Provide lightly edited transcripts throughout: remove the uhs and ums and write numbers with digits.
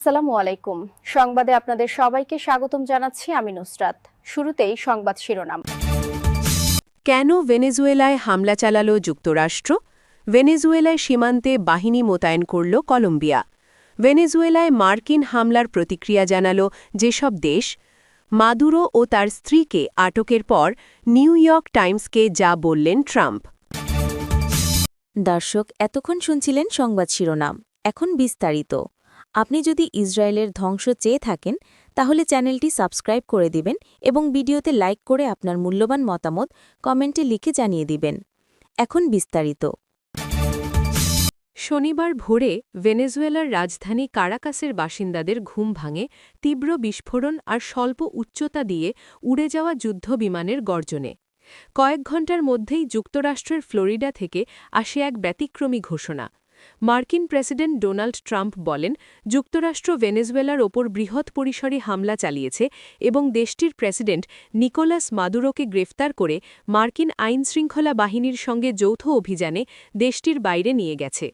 আসসালামু আলাইকুম। সংবাদে আপনাদের সবাইকে স্বাগতম জানাচ্ছি আমি নুসরাত। শুরুতেই সংবাদ শিরোনাম। কেন ভেনেজুয়েলায় হামলা চালালো যুক্তরাষ্ট্র? ভেনেজুয়েলায় সীমান্তে বাহিনী মোতায়েন করল কলম্বিয়া। ভেনেজুয়েলায় মার্কিন হামলার প্রতিক্রিয়া জানালো যেসব দেশ। মাদুরো ও তার স্ত্রীকে আটকের পর নিউ ইয়র্ক টাইমসকে যা বললেন ট্রাম্প। দর্শক, এতক্ষণ শুনছিলেন সংবাদ শিরোনাম। এখন বিস্তারিত। আপনি যদি ইসরায়েলের ধ্বংস চেয়ে থাকেন তাহলে চ্যানেলটি সাবস্ক্রাইব করে দিবেন এবং ভিডিওতে লাইক করে আপনার মূল্যবান মতামত কমেন্টে লিখে জানিয়ে দিবেন। এখন বিস্তারিত। শনিবার ভোরে ভেনেজুয়েলার রাজধানী কারাকাসের বাসিন্দাদের ঘুম ভাঙে তীব্র বিস্ফোরণ আর স্বল্প উচ্চতা দিয়ে উড়ে যাওয়া যুদ্ধবিমানের গর্জনে। কয়েক ঘণ্টার মধ্যেই যুক্তরাষ্ট্রের ফ্লোরিডা থেকে আসে এক ব্যতিক্রমী ঘোষণা। মার্কিন প্রেসিডেন্ট ডোনাল্ড ট্রাম্প বলেন, যুক্তরাষ্ট্র ভেনেজুয়েলার ওপর বৃহৎ পরিসরে হামলা চালিয়েছে এবং দেশটির প্রেসিডেন্ট নিকোলাস মাদুরোকে গ্রেফতার করে মার্কিন আইনশৃঙ্খলা বাহিনীর সঙ্গে যৌথ অভিযানে দেশটির বাইরে নিয়ে গেছে।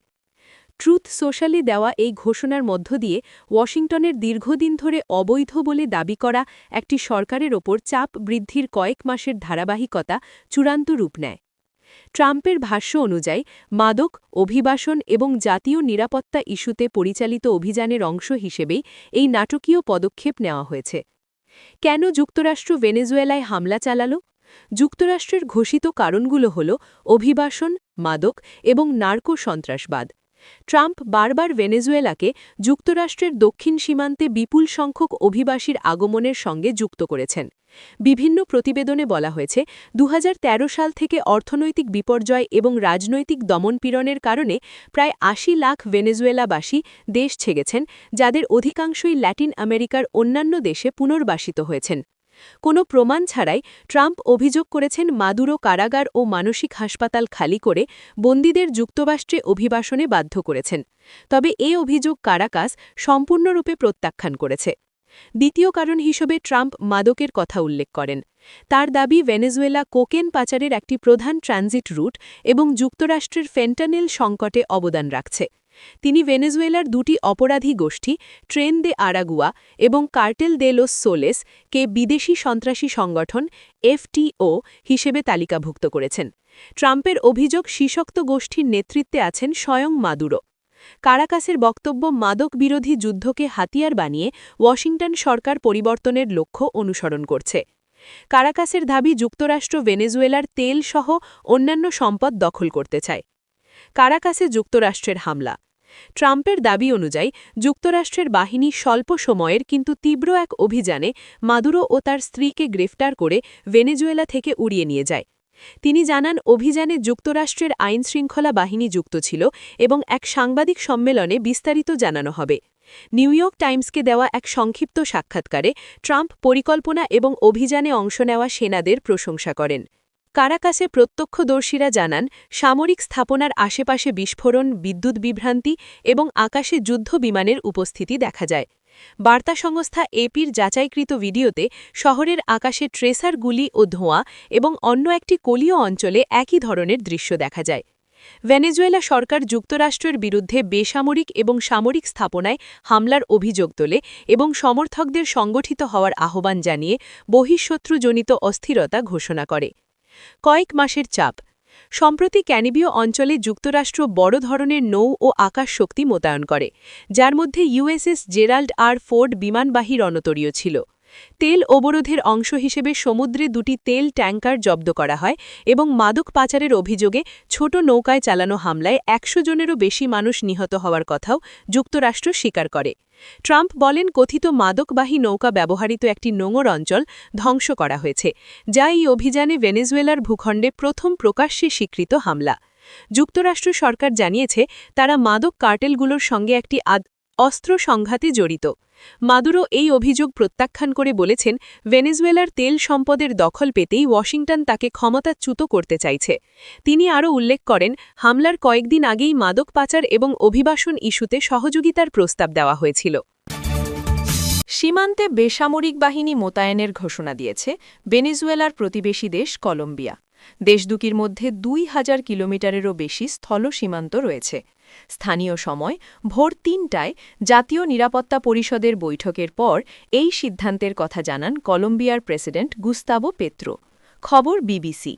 ট্রুথ সোশ্যালে দেওয়া এই ঘোষণার মধ্য দিয়ে ওয়াশিংটনের দীর্ঘদিন ধরে অবৈধ বলে দাবি করা একটি সরকারের ওপর চাপ বৃদ্ধির কয়েক মাসের ধারাবাহিকতা চূড়ান্ত রূপ নেয়। ট্রাম্পের ভাষ্য অনুযায়ী মাদক, অভিবাসন এবং জাতীয় নিরাপত্তা ইস্যুতে পরিচালিত অভিযানের অংশ হিসেবেই এই নাটকীয় পদক্ষেপ নেওয়া হয়েছে। কেন যুক্তরাষ্ট্র ভেনেজুয়েলায় হামলা চালাল? যুক্তরাষ্ট্রের ঘোষিত কারণগুলো হল অভিবাসন, মাদক এবং নার্কো সন্ত্রাসবাদ। ট্রাম্প বারবার ভেনেজুয়েলাকে যুক্তরাষ্ট্রের দক্ষিণ সীমান্তে বিপুল সংখ্যক অভিবাসীর আগমনের সঙ্গে যুক্ত করেছেন। বিভিন্ন প্রতিবেদনে বলা হয়েছে ২০১৩ সাল থেকে অর্থনৈতিক বিপর্যয় এবং রাজনৈতিক দমনপীড়নের কারণে প্রায় ৮০ লাখ ভেনেজুয়েলাবাসী দেশ ছেড়েছেন, যাদের অধিকাংশই ল্যাটিন আমেরিকার অন্যান্য দেশে পুনর্বাসিত হয়েছেন। কোনো প্রমাণ ছাড়াই ট্রাম্প অভিযোগ করেছেন মাদুরো কারাগার ও মানসিক হাসপাতাল খালি করে বন্দীদের যুক্তরাষ্ট্রে অভিবাসনে বাধ্য করেছেন। তবে এ অভিযোগ কারাকাস সম্পূর্ণরূপে প্রত্যাখ্যান করেছে। দ্বিতীয় কারণ হিসেবে ট্রাম্প মাদকের কথা উল্লেখ করেন। তার দাবি ভেনেজুয়েলা কোকেন পাচারের একটি প্রধান ট্রানজিট রুট এবং যুক্তরাষ্ট্রের ফেন্টানিল সংকটে অবদান রাখছে। তিনি ভেনেজুয়েলার দুটি অপরাধী গোষ্ঠী ট্রেন দে আরাগুয়া এবং কার্টেল দে লোস সোলেস কে বিদেশি সন্ত্রাসী সংগঠন এফটিও হিসেবে তালিকাভুক্ত করেছেন। ট্রাম্পের অভিযোগ শীর্ষোক্ত গোষ্ঠীর নেতৃত্বে আছেন স্বয়ং মাদুরো। কারাকাসের বক্তব্য মাদক বিরোধী যুদ্ধকে হাতিয়ার বানিয়ে ওয়াশিংটন সরকার পরিবর্তনের লক্ষ্য অনুসরণ করছে। কারাকাসের দাবি যুক্তরাষ্ট্র ভেনেজুয়েলার তেল সহ অন্যান্য সম্পদ দখল করতে চায়। কারাকাসে যুক্তরাষ্ট্রের হামলা। ট্রাম্পের দাবি অনুযায়ী যুক্তরাষ্ট্রের বাহিনী স্বল্প সময়ের কিন্তু তীব্র এক অভিযানে মাদুরো ও তার স্ত্রীকে গ্রেফতার করে ভেনেজুয়েলা থেকে উড়িয়ে নিয়ে যায়। তিনি জানান, অভিযানে যুক্তরাষ্ট্রের আইনশৃঙ্খলা বাহিনী যুক্ত ছিল এবং এক সাংবাদিক সম্মেলনে বিস্তারিত জানানো হবে। নিউ ইয়র্ক টাইমসকে দেওয়া এক সংক্ষিপ্ত সাক্ষাৎকারে ট্রাম্প পরিকল্পনা এবং অভিযানে অংশ নেওয়া সেনাদের প্রশংসা করেন। কারাকাসে প্রত্যক্ষদর্শীরা জানান, সামরিক স্থাপনার আশেপাশে বিস্ফোরণ, বিদ্যুৎ বিভ্রান্তি এবং আকাশে যুদ্ধ বিমানের উপস্থিতি দেখা যায়। বার্তা সংস্থা এপির যাচাইকৃত ভিডিওতে শহরের আকাশে ট্রেসার গুলি ও ধোঁয়া এবং অন্য একটি কোলীয় অঞ্চলে একই ধরনের দৃশ্য দেখা যায়। ভেনেজুয়েলা সরকার যুক্তরাষ্ট্রের বিরুদ্ধে বেসামরিক এবং সামরিক স্থাপনায় হামলার অভিযোগ তোলে এবং সমর্থকদের সংগঠিত হওয়ার আহ্বান জানিয়ে বহিঃশত্রুজনিত অস্থিরতা ঘোষণা করে। কয়েক মাসের চাপ। সম্প্রতি ক্যারিবীয় অঞ্চলে যুক্তরাষ্ট্র বড় ধরনের নৌ ও আকাশ শক্তি মোতায়েন করে, যার মধ্যে ইউএসএস জেরাল্ড আর ফোর্ড বিমানবাহী রণতরীয় ছিল। তেল অবরোধের অংশ হিসেবে সমুদ্রে দুটি তেল ট্যাঙ্কার জব্দ করা হয় এবং মাদক পাচারের অভিযোগে ছোট নৌকায় চালানো হামলায় ১০০ জনেরও বেশি মানুষ নিহত হওয়ার কথাও যুক্তরাষ্ট্র স্বীকার করে। ট্রাম্প বলেন, কথিত মাদকবাহী নৌকা ব্যবহৃত একটি নোঙর অঞ্চল ধ্বংস করা হয়েছে, যা এই অভিযানে ভেনেজুয়েলার ভূখণ্ডে প্রথম প্রকাশ্যে স্বীকৃত হামলা। যুক্তরাষ্ট্র সরকার জানিয়েছে তারা মাদক কার্টেলগুলোর সঙ্গে একটি অস্ত্র সংঘাতে জড়িত। মাদুরো এই অভিযোগ প্রত্যাখ্যান করে বলেছেন, ভেনেজুয়েলার তেল সম্পদের দখল পেতেই ওয়াশিংটন তাকে ক্ষমতাচ্যুত করতে চাইছে। তিনি আরও উল্লেখ করেন, হামলার কয়েকদিন আগেই মাদক পাচার এবং অভিবাসন ইস্যুতে সহযোগিতার প্রস্তাব দেওয়া হয়েছিল। সীমান্তে বেসামরিক বাহিনী মোতায়েনের ঘোষণা দিয়েছে ভেনেজুয়েলার প্রতিবেশী দেশ কলম্বিয়া। দেশ দুটির মধ্যে ২,০০০ কিলোমিটারেরও বেশি স্থল সীমান্ত রয়েছে। স্থানীয় সময় ভোর ৩টায় জাতীয় নিরাপত্তা পরিষদের বৈঠকের পর এই সিদ্ধান্তের কথা জানান কলম্বিয়ার প্রেসিডেন্ট গুস্তাভো পেত্রো। খবর বিবিসি।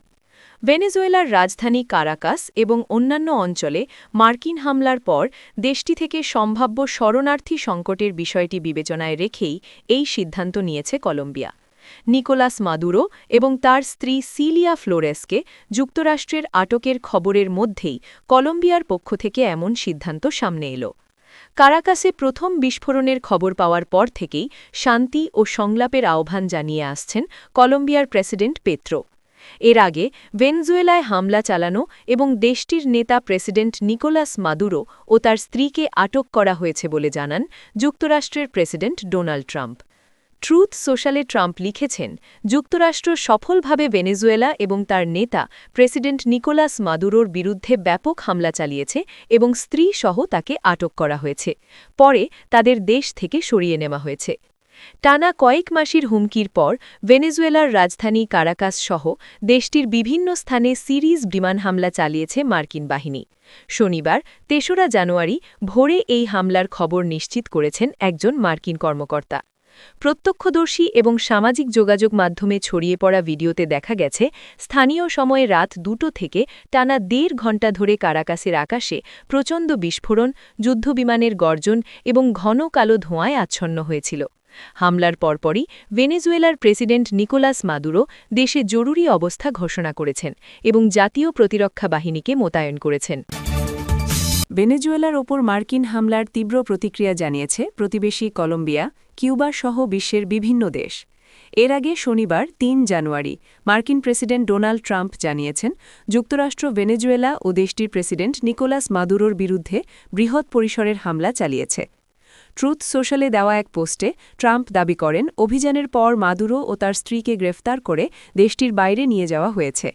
ভেনেজুয়েলার রাজধানী কারাকাস এবং অন্যান্য অঞ্চলে মার্কিন হামলার পর দেশটি থেকে সম্ভাব্য শরণার্থী সংকটের বিষয়টি বিবেচনায় রেখেই এই সিদ্ধান্ত নিয়েছে কলম্বিয়া। নিকোলাস মাদুরো এবং তার স্ত্রী সিলিয়া ফ্লোরেসকে যুক্তরাষ্ট্রের আটকের খবরের মধ্যেই কলম্বিয়ার পক্ষ থেকে এমন সিদ্ধান্ত সামনে এলো। কারাকাসে প্রথম বিস্ফোরণের খবর পাওয়ার পর থেকেই শান্তি ও সংলাপের আহ্বান জানিয়ে আসছেন কলম্বিয়ার প্রেসিডেন্ট পেত্রো। এর আগে ভেনেজুয়েলায় হামলা চালানো এবং দেশটির নেতা প্রেসিডেন্ট নিকোলাস মাদুরো ও তার স্ত্রীকে আটক করা হয়েছে বলে জানান যুক্তরাষ্ট্রের প্রেসিডেন্ট ডোনাল্ড ট্রাম্প। ট্রুথ সোশ্যালে ট্রাম্প লিখেছেন, যুক্তরাষ্ট্র সফলভাবে ভেনেজুয়েলা এবং তার নেতা প্রেসিডেন্ট নিকোলাস মাদুরোর বিরুদ্ধে ব্যাপক হামলা চালিয়েছে এবং স্ত্রী সহ তাকে আটক করা হয়েছে। পরে তাদের দেশ থেকে সরিয়ে নেওয়া হয়েছে। টানা কয়েক মাসের হুমকির পর ভেনেজুয়েলার রাজধানী কারাকাস সহ দেশটির বিভিন্ন স্থানে সিরিজ বিমান হামলা চালিয়েছে মার্কিন বাহিনী। শনিবার ৩রা জানুয়ারি ভোরে এই হামলার খবর নিশ্চিত করেছেন একজন মার্কিন কর্মকর্তা। প্রত্যক্ষদর্শী এবং সামাজিক যোগাযোগ মাধ্যমে ছড়িয়ে পড়া ভিডিওতে দেখা গেছে স্থানীয় সময়ে রাত ২টো থেকে টানা ১.৫ ঘণ্টা ধরে কারাকাসের আকাশে প্রচণ্ড বিস্ফোরণ, যুদ্ধবিমানের গর্জন এবং ঘন কালো ধোঁয়ায় আচ্ছন্ন হয়েছিল। হামলার পরপরই ভেনেজুয়েলার প্রেসিডেন্ট নিকোলাস মাদুরো দেশে জরুরি অবস্থা ঘোষণা করেছেন এবং জাতীয় প্রতিরক্ষা বাহিনীকে মোতায়েন করেছেন। ভেনেজুয়েলার ওপর মার্কিন হামলার তীব্র প্রতিক্রিয়া জানিয়েছে প্রতিবেশী কলম্বিয়া, কিউবা সহ বিশ্বের বিভিন্ন দেশ। এর আগে শনিবার ৩ জানুয়ারি মার্কিন প্রেসিডেন্ট ডোনাল্ড ট্রাম্প জানিয়েছেন, যুক্তরাষ্ট্র ভেনেজুয়েলা ও দেশটির প্রেসিডেন্ট নিকোলাস মাদুরোর বিরুদ্ধে বৃহৎ পরিসরের হামলা চালিয়েছে। ট্রুথ সোশ্যালে দেওয়া এক পোস্টে ট্রাম্প দাবি করেন, অভিযানের পর মাদুরো ও তার স্ত্রীকে গ্রেফতার করে দেশটির বাইরে নিয়ে যাওয়া হয়েছে।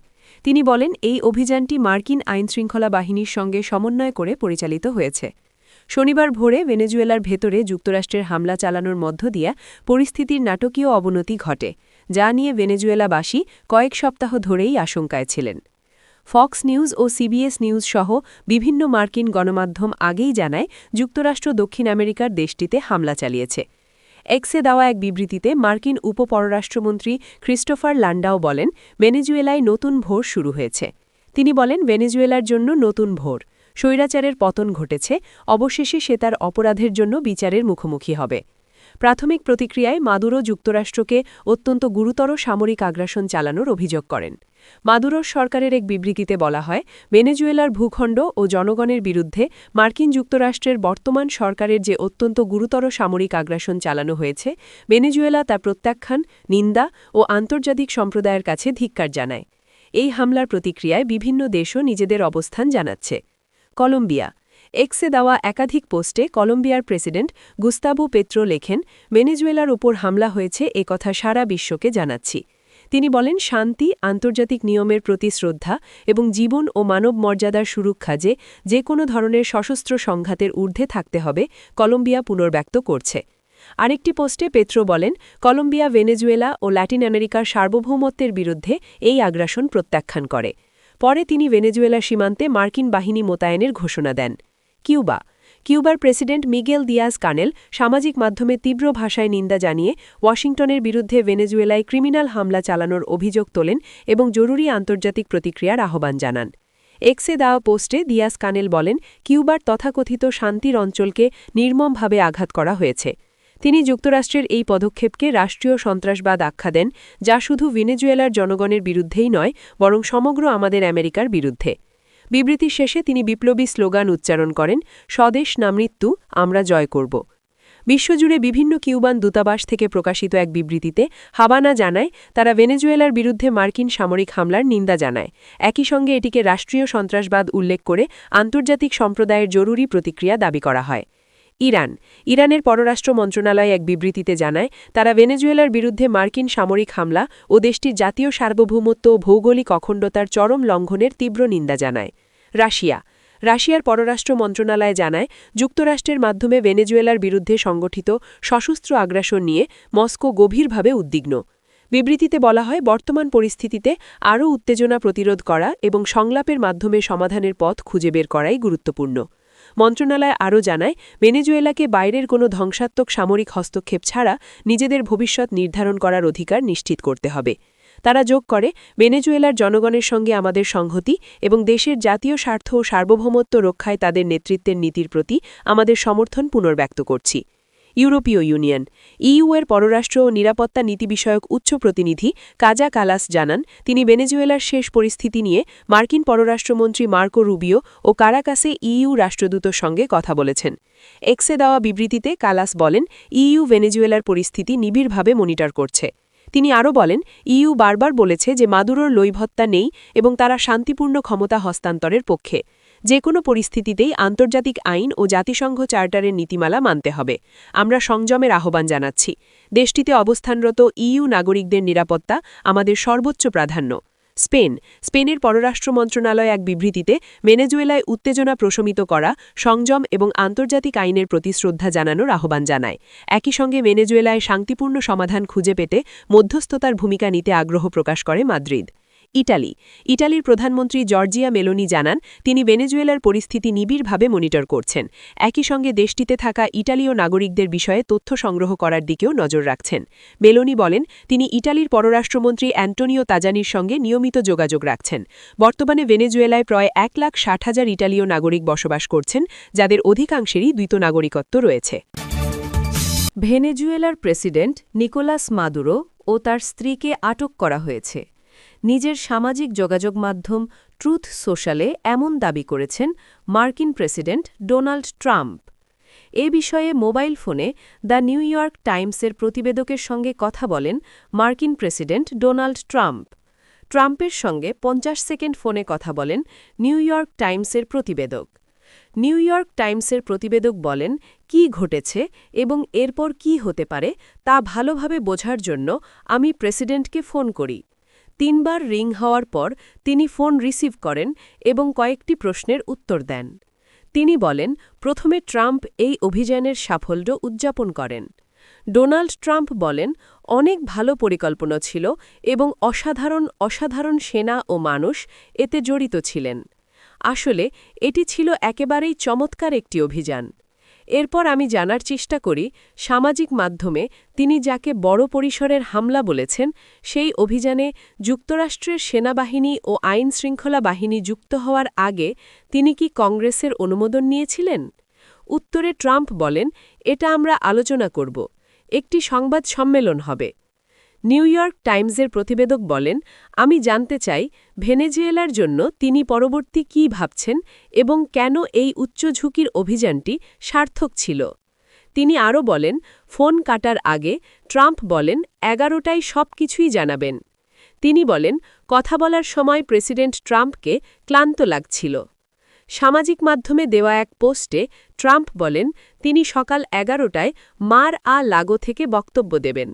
তিনি বলেন, এই অভিযানটি মার্কিন আইনশৃঙ্খলা বাহিনীর সঙ্গে সমন্বয় করে পরিচালিত হয়েছে। শনিবার ভোরে ভেনেজুয়েলার ভেতরে যুক্তরাষ্ট্রের হামলা চালানোর মধ্য দিয়ে পরিস্থিতির নাটকীয় অবনতি ঘটে, যা নিয়ে ভেনেজুয়েলাবাসী কয়েক সপ্তাহ ধরেই আশঙ্কায় ছিলেন। ফক্স নিউজ ও সিবিএস নিউজ সহ বিভিন্ন মার্কিন গণমাধ্যম আগেই জানায় যুক্তরাষ্ট্র দক্ষিণ আমেরিকার দেশটিতে হামলা চালিয়েছে। এক্সে দেওয়া এক বিবৃতিতে মার্কিন উপপররাষ্ট্রমন্ত্রী ক্রিস্টোফার লান্ডাও বলেন, ভেনেজুয়েলায় নতুন ভোর শুরু হয়েছে। তিনি বলেন, ভেনেজুয়েলার জন্য নতুন ভোর, স্বৈরাচারের পতন ঘটেছে, অবশেষে সে তার অপরাধের জন্য বিচারের মুখোমুখি হবে। প্রাথমিক প্রতিক্রিয়ায় মাদুরো যুক্তরাষ্ট্রকে অত্যন্ত গুরুতর সামরিক আগ্রাসন চালানোর অভিযোগ করেন। মাদুরোর সরকারের এক বিবৃতিতে বলা হয়, ভেনেজুয়েলার ভূখণ্ড ও জনগণের বিরুদ্ধে মার্কিন যুক্তরাষ্ট্রের বর্তমান সরকারের যে অত্যন্ত গুরুতর সামরিক আগ্রাসন চালানো হয়েছে, ভেনেজুয়েলা তা প্রত্যাখ্যান, নিন্দা ও আন্তর্জাতিক সম্প্রদায়ের কাছে ধিক্কার জানায়। এই হামলার প্রতিক্রিয়ায় বিভিন্ন দেশও নিজেদের অবস্থান জানাচ্ছে। কলম্বিয়া। এক্সে দেওয়া একাধিক পোস্টে কলম্বিয়ার প্রেসিডেন্ট গুস্তাভো পেত্রো লেখেন, ভেনেজুয়েলার উপর হামলা হয়েছে একথা সারা বিশ্বকে জানাচ্ছি। তিনি বলেন, শান্তি, আন্তর্জাতিক নিয়মের প্রতি শ্রদ্ধা এবং জীবন ও মানব মর্যাদার সুরক্ষা যে কোনো ধরনের সশস্ত্র সংঘাতের ঊর্ধ্বে থাকতে হবে, কলম্বিয়া পুনর্ব্যক্ত করছে। আরেকটি পোস্টে পেত্রো বলেন, কলম্বিয়া ভেনেজুয়েলা ও ল্যাটিন আমেরিকার সার্বভৌমত্বের বিরুদ্ধে এই আগ্রাসন প্রত্যাখ্যান করে। পরে তিনি ভেনেজুয়েলা সীমান্তে মার্কিন বাহিনী মোতায়েনের ঘোষণা দেন। কিউবা। কিউবার প্রেসিডেন্ট মিগেল দিয়াজ কানেল সামাজিক মাধ্যমে তীব্র ভাষায় নিন্দা জানিয়ে ওয়াশিংটনের বিরুদ্ধে ভেনেজুয়েলায় ক্রিমিনাল হামলা চালানোর অভিযোগ তোলেন এবং জরুরি আন্তর্জাতিক প্রতিক্রিয়ার আহ্বান জানান। এক্সে দেওয়া পোস্টে দিয়াজ কানেল বলেন, কিউবার তথাকথিত শান্তির অঞ্চলকে নির্মমভাবে আঘাত করা হয়েছে। তিনি যুক্তরাষ্ট্রের এই পদক্ষেপকে রাষ্ট্রীয় সন্ত্রাসবাদ আখ্যা দেন, যা শুধু ভেনেজুয়েলার জনগণের বিরুদ্ধেই নয়, বরং সমগ্র আমাদের আমেরিকার বিরুদ্ধে। বিবৃতি শেষে তিনি বিপ্লবী স্লোগান উচ্চারণ করেন, স্বদেশ না মৃত্যু, আমরা জয় করব। বিশ্বজুড়ে বিভিন্ন কিউবান দূতাবাস থেকে প্রকাশিত এক বিবৃতিতে হাভানা জানায়, তারা ভেনেজুয়েলার বিরুদ্ধে মার্কিন সামরিক হামলার নিন্দা জানায়। একই সঙ্গে এটিকে রাষ্ট্রীয় সন্ত্রাসবাদ উল্লেখ করে আন্তর্জাতিক সম্প্রদায়ের জরুরি প্রতিক্রিয়া দাবি করা হয়। ইরান। ইরানের পররাষ্ট্র মন্ত্রণালয় এক বিবৃতিতে জানায়, তারা ভেনেজুয়েলার বিরুদ্ধে মার্কিন সামরিক হামলা ও দেশটির জাতীয় সার্বভৌমত্ব ও ভৌগোলিক অখণ্ডতার চরম লঙ্ঘনের তীব্র নিন্দা জানায়। রাশিয়া। রাশিয়ার পররাষ্ট্র মন্ত্রণালয় জানায়, যুক্তরাষ্ট্রের মাধ্যমে ভেনেজুয়েলার বিরুদ্ধে সংগঠিত সশস্ত্র আগ্রাসন নিয়ে মস্কো গভীরভাবে উদ্বিগ্ন। বিবৃতিতে বলা হয়, বর্তমান পরিস্থিতিতে আরও উত্তেজনা প্রতিরোধ করা এবং সংলাপের মাধ্যমে সমাধানের পথ খুঁজে বের করাই গুরুত্বপূর্ণ। মন্ত্রণালয় আরও জানায়, ভেনেজুয়েলাকে বাইরের কোনো ধ্বংসাত্মক সামরিক হস্তক্ষেপ ছাড়া নিজেদের ভবিষ্যৎ নির্ধারণ করার অধিকার নিশ্চিত করতে হবে। তারা যোগ করে, ভেনেজুয়েলার জনগণের সঙ্গে আমাদের সংহতি এবং দেশের জাতীয় স্বার্থ ও সার্বভৌমত্ব রক্ষায় তাদের নেতৃত্বের নীতির প্রতি আমাদের সমর্থন পুনর্ব্যক্ত করছি। ইউরোপীয় ইউনিয়ন ইইউ-এর পররাষ্ট্র ও নিরাপত্তা নীতি বিষয়ক উচ্চ প্রতিনিধি কাজা কালাস জানান, তিনি ভেনেজুয়েলার শেষ পরিস্থিতি নিয়ে মার্কিন পররাষ্ট্রমন্ত্রী মার্কো রুবিও ও কারাকাসে ইইউ রাষ্ট্রদূতের সঙ্গে কথা বলেছেন। এক্সে দেওয়া বিবৃতিতে কালাস বলেন, ইইউ ভেনেজুয়েলার পরিস্থিতি নিবিড়ভাবে মনিটর করছে। তিনি আরও বলেন, ইইউ বারবার বলেছে যে মাদুরোর নৈভত্তা নেই এবং তারা শান্তিপূর্ণ ক্ষমতা হস্তান্তরের পক্ষে। যে কোনো পরিস্থিতিতেই আন্তর্জাতিক আইন ও জাতিসংঘ চার্টারের নীতিমালা মানতে হবে। আমরা সংযমের আহ্বান জানাচ্ছি। দেশটিতে অবস্থানরত ইইউ নাগরিকদের নিরাপত্তা আমাদের সর্বোচ্চ প্রাধান্য। স্পেনের পররাষ্ট্র মন্ত্রণালয় এক বিবৃতিতে ভেনেজুয়েলায় উত্তেজনা প্রশমিত করা, সংযম এবং আন্তর্জাতিক আইনের প্রতি শ্রদ্ধা জানানোর আহ্বান জানায়। একই সঙ্গে ভেনেজুয়েলায় শান্তিপূর্ণ সমাধান খুঁজে পেতে মধ্যস্থতার ভূমিকা নিতে আগ্রহ প্রকাশ করে মাদ্রিদ। ইটালির প্রধানমন্ত্রী জর্জিয়া মেলোনি জানান, তিনি ভেনেজুয়েলার পরিস্থিতি নিবিড়ভাবে মনিটর করছেন। একই সঙ্গে দেশটিতে থাকা ইটালীয় নাগরিকদের বিষয়ে তথ্য সংগ্রহ করার দিকেও নজর রাখছেন। মেলোনি বলেন, তিনি ইটালির পররাষ্ট্রমন্ত্রী অ্যান্টোনিও তাজানির সঙ্গে নিয়মিত যোগাযোগ রাখছেন। বর্তমানে ভেনেজুয়েলায় প্রায় 1,60,000 ইটালীয় নাগরিক বসবাস করছেন, যাদের অধিকাংশেরই দ্বৈত নাগরিকত্ব রয়েছে। ভেনেজুয়েলার প্রেসিডেন্ট নিকোলাস মাদুরো ও তার স্ত্রীকে আটক করা হয়েছে। নিজের সামাজিক যোগাযোগ মাধ্যম ট্রুথ সোশ্যালে এমন দাবি করেছেন মার্কিন প্রেসিডেন্ট ডোনাল্ড ট্রাম্প। এ বিষয়ে মোবাইল ফোনে দ্য নিউ ইয়র্ক টাইমসের প্রতিবেদকের সঙ্গে কথা বলেন মার্কিন প্রেসিডেন্ট ডোনাল্ড ট্রাম্প। ট্রাম্পের সঙ্গে 50 সেকেন্ড ফোনে কথা বলেন নিউ ইয়র্ক টাইমসের প্রতিবেদক। নিউ ইয়র্ক টাইমসের প্রতিবেদক বলেন, কি ঘটেছে এবং এরপর কি হতে পারে তা ভালোভাবে বোঝার জন্য আমি প্রেসিডেন্টকে ফোন করি। 3 বার রিং হওয়ার পর তিনি ফোন রিসিভ করেন এবং কয়েকটি প্রশ্নের উত্তর দেন। তিনি বলেন, প্রথমে ট্রাম্প এই অভিযানের সাফল্য উদযাপন করেন। ডোনাল্ড ট্রাম্প বলেন, অনেক ভালো পরিকল্পনা ছিল এবং অসাধারণ সেনা ও মানুষ এতে জড়িত ছিলেন। আসলে এটি ছিল একেবারেই চমৎকার একটি অভিযান। এরপর আমি জানার চেষ্টা করি সামাজিক মাধ্যমে তিনি যাকে বড় পরিসরের হামলা বলেছেন, সেই অভিযানে যুক্তরাষ্ট্রের সেনাবাহিনী ও আইনশৃঙ্খলা বাহিনী যুক্ত হওয়ার আগে তিনি কি কংগ্রেসের অনুমোদন নিয়েছিলেন? উত্তরে ট্রাম্প বলেন, এটা আমরা আলোচনা করব। একটি সংবাদ সম্মেলন হবে। নিউ ইয়র্ক টাইমসের প্রতিবেদক বলেন, আমি জানতে চাই ভেনেজুয়েলার জন্য তিনি পরবর্তী কী ভাবছেন এবং কেন এই উচ্চ ঝুঁকির অভিযানটি সার্থক ছিল। তিনি আরও বলেন, ফোন কাটার আগে ট্রাম্প বলেন 11টায় সব কিছুই জানাবেন। তিনি বলেন, কথা বলার সময় প্রেসিডেন্ট ট্রাম্পকে ক্লান্ত লাগছিল। সামাজিক মাধ্যমে দেওয়া এক পোস্টে ট্রাম্প বলেন, তিনি সকাল 11টায় মার-আ-লাগো থেকে বক্তব্য দেবেন।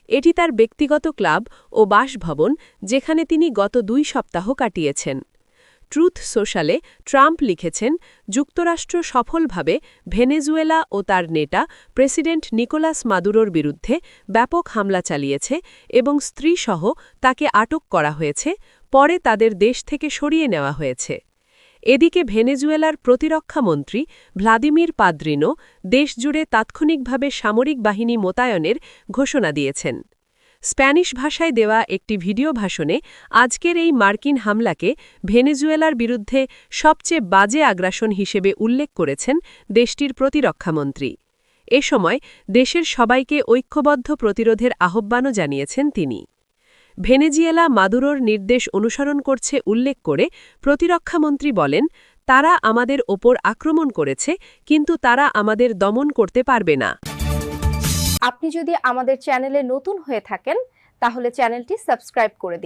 এটি তার ব্যক্তিগত ক্লাব ও বাসভবন, যেখানে তিনি গত 2 সপ্তাহ কাটিয়েছেন। ট্রুথ সোশ্যালে ট্রাম্প লিখেছেন, যুক্তরাষ্ট্র সফলভাবে ভেনেজুয়েলা ও তার নেতা প্রেসিডেন্ট নিকোলাস মাদুরোর বিরুদ্ধে ব্যাপক হামলা চালিয়েছে এবং স্ত্রীসহ তাকে আটক করা হয়েছে, পরে তাদের দেশ থেকে সরিয়ে নেওয়া হয়েছে। এদিকে ভেনেজুয়েলার প্রতিরক্ষামন্ত্রী ভ্লাদিমির পাদ্রিনো দেশজুড়ে তাৎক্ষণিকভাবে সামরিক বাহিনী মোতায়েনের ঘোষণা দিয়েছেন। স্প্যানিশ ভাষায় দেওয়া একটি ভিডিও ভাষণে আজকের এই মার্কিন হামলাকে ভেনেজুয়েলার বিরুদ্ধে সবচেয়ে বাজে আগ্রাসন হিসেবে উল্লেখ করেছেন দেশটির প্রতিরক্ষামন্ত্রী। এ সময় দেশের সবাইকে ঐক্যবদ্ধ প্রতিরোধের আহ্বানও জানিয়েছেন তিনি। ভেনেজুয়েলা মাদুরোর নির্দেশ অনুসরণ করছে উল্লেখ করে প্রতিরক্ষামন্ত্রী বলেন, তারা আমাদের ওপর আক্রমণ করেছে, কিন্তু তারা আমাদের দমন করতে পারবে না। আপনি যদি আমাদের চ্যানেলে নতুন হয়ে থাকেন, তাহলে চ্যানেলটি সাবস্ক্রাইব করে দিন।